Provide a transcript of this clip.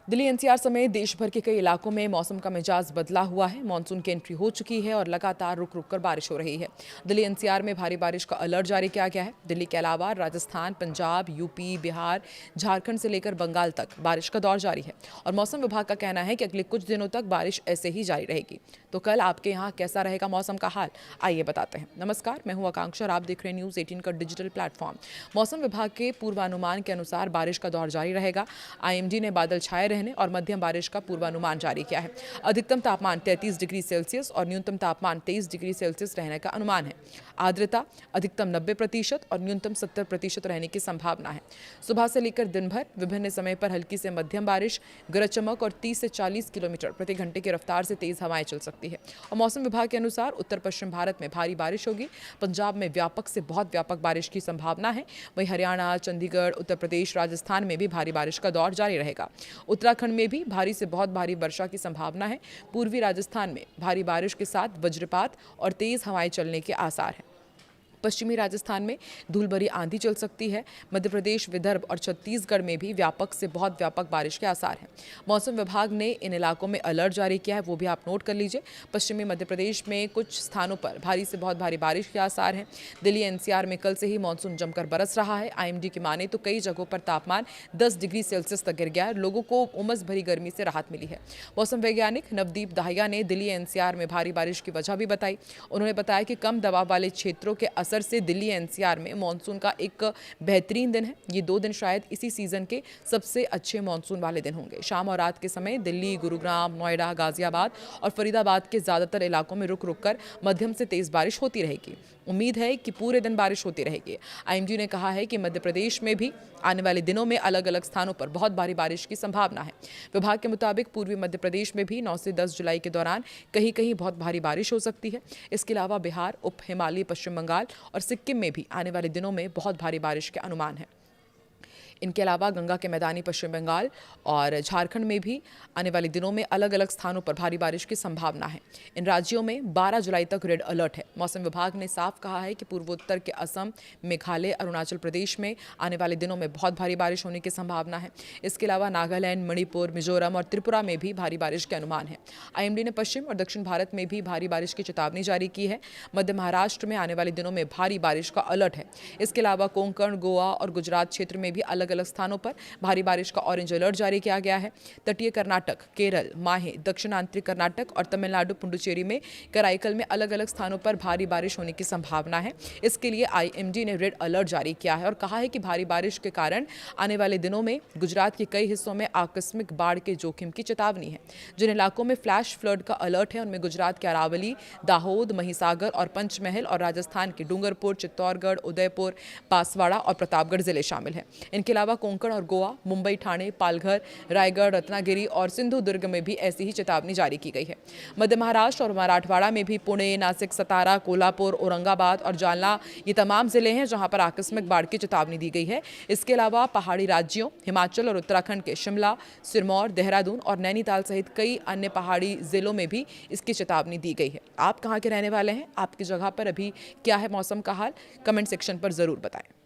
Delhi NCR समेत देश भर के कई इलाकों में मौसम का मिजाज बदला हुआ है। मानसून की एंट्री हो चुकी है और लगातार रुक रुक कर बारिश हो रही है। दिल्ली एनसीआर में भारी बारिश का अलर्ट जारी किया गया है। दिल्ली के अलावा राजस्थान, पंजाब, यूपी, बिहार, झारखंड से लेकर बंगाल तक बारिश का दौर जारी है और मौसम विभाग का कहना है कि अगले कुछ दिनों तक बारिश ऐसे ही जारी रहेगी। तो कल आपके यहाँ कैसा रहेगा मौसम का हाल, आइए बताते हैं। नमस्कार, मैं हूँ आकांक्षा और आप देख रहे हैं न्यूज़ 18 का डिजिटल प्लेटफॉर्म। मौसम विभाग के पूर्वानुमान के अनुसार बारिश का दौर जारी रहेगा। आईएमडी ने बादल छाए रहने और मध्यम बारिश का पूर्वानुमान जारी किया है। अधिकतम तापमान 33 डिग्री सेल्सियस और न्यूनतम तापमान 23 डिग्री सेल्सियस रहने का अनुमान है। आर्द्रता अधिकतम 90% और न्यूनतम 70% रहने की संभावना है। सुबह से लेकर दिन भर विभिन्न समय पर हल्की से मध्यम बारिश, गरज चमक और 30 से 40 किलोमीटर प्रति घंटे की रफ्तार से तेज हवाएं चल सकती है। और मौसम विभाग के अनुसार उत्तर पश्चिम भारत में भारी बारिश होगी। पंजाब में व्यापक से बहुत व्यापक बारिश की संभावना है। वहीं हरियाणा, चंडीगढ़, उत्तर प्रदेश, राजस्थान में भी भारी बारिश का दौर जारी रहेगा। उत्तराखंड में भी भारी से बहुत भारी वर्षा की संभावना है। पूर्वी राजस्थान में भारी बारिश के साथ वज्रपात और तेज हवाएं चलने के आसार हैं। पश्चिमी राजस्थान में धूल भरी आंधी चल सकती है। मध्य प्रदेश, विदर्भ और छत्तीसगढ़ में भी व्यापक से बहुत व्यापक बारिश के आसार हैं। मौसम विभाग ने इन इलाकों में अलर्ट जारी किया है, वो भी आप नोट कर लीजिए। पश्चिमी मध्य प्रदेश में कुछ स्थानों पर भारी से बहुत भारी बारिश के आसार हैं। दिल्ली एनसीआर में कल से ही मानसून जमकर बरस रहा है। आईएमडी की माने तो कई जगहों पर तापमान 10 डिग्री सेल्सियस तक गिर गया है। लोगों को उमस भरी गर्मी से राहत मिली है। मौसम वैज्ञानिक नवदीप दाहिया ने दिल्ली एनसीआर में भारी बारिश की वजह भी बताई। उन्होंने बताया कि कम दबाव वाले क्षेत्रों के असर से दिल्ली एनसीआर में मानसून का एक बेहतरीन दिन है। ये 2 दिन शायद इसी सीजन के सबसे अच्छे मानसून वाले दिन होंगे। शाम और रात के समय दिल्ली, गुरुग्राम, नोएडा, गाजियाबाद और फरीदाबाद के ज्यादातर इलाकों में रुक रुक कर मध्यम से तेज बारिश होती रहेगी। उम्मीद है कि पूरे दिन बारिश होती रहेगी। आईएमडी ने कहा है कि मध्य प्रदेश में भी आने वाले दिनों में अलग अलग स्थानों पर बहुत भारी बारिश की संभावना है। विभाग के मुताबिक पूर्वी मध्य प्रदेश में भी 9 से 10 जुलाई के दौरान कहीं कहीं बहुत भारी बारिश हो सकती है। इसके अलावा बिहार, उप हिमालयी पश्चिम बंगाल और सिक्किम में भी आने वाले दिनों में बहुत भारी बारिश के अनुमान है। इनके अलावा गंगा के मैदानी पश्चिम बंगाल और झारखंड में भी आने वाले दिनों में अलग अलग स्थानों पर भारी बारिश की संभावना है। इन राज्यों में 12 जुलाई तक रेड अलर्ट है। मौसम विभाग ने साफ कहा है कि पूर्वोत्तर के असम, मेघालय, अरुणाचल प्रदेश में आने वाले दिनों में बहुत भारी बारिश होने की संभावना है। इसके अलावा नागालैंड, मणिपुर, मिजोरम और त्रिपुरा में भी भारी बारिश के अनुमान है। आईएमडी ने पश्चिम और दक्षिण भारत में भी भारी बारिश की चेतावनी जारी की है। मध्य महाराष्ट्र में आने वाले दिनों में भारी बारिश का अलर्ट है। इसके अलावा कोंकण, गोवा और गुजरात क्षेत्र में भी अलग अलग स्थानों पर भारी बारिश का ऑरेंज अलर्ट जारी किया गया है। तटीय कर्नाटक, केरल, माहे, दक्षिणांतरी कर्नाटक और तमिलनाडु पुडुचेरी में कराईकल में अलग अलग स्थानों पर भारी बारिश होने की संभावना है। इसके लिए आईएमडी ने रेड अलर्ट जारी किया है और कहा है कि भारी बारिश के कारण आने वाले दिनों में गुजरात के कई हिस्सों में आकस्मिक बाढ़ के जोखिम की चेतावनी है। जिन इलाकों में फ्लैश फ्लड का अलर्ट है उनमें गुजरात के अरावली, दाहोद, महिसागर और पंचमहल और राजस्थान के डूंगरपुर, चित्तौड़गढ़, उदयपुर, बांसवाड़ा और प्रतापगढ़ जिले शामिल हैं। इनके अलावा कोंकण और गोवा, मुंबई, ठाणे, पालघर, रायगढ़, रत्नागिरी और सिंधुदुर्ग में भी ऐसी ही चेतावनी जारी की गई है। मध्य महाराष्ट्र और मराठवाड़ा में भी पुणे, नासिक, सतारा, कोल्हापुर, औरंगाबाद और जालना ये तमाम जिले हैं जहां पर आकस्मिक बाढ़ की चेतावनी दी गई है। इसके अलावा पहाड़ी राज्यों हिमाचल और उत्तराखंड के शिमला, सिरमौर, देहरादून और नैनीताल सहित कई अन्य पहाड़ी जिलों में भी इसकी चेतावनी दी गई है। आप कहां के रहने वाले हैं? आपकी जगह पर अभी क्या है मौसम का हाल? कमेंट सेक्शन पर जरूर बताएं।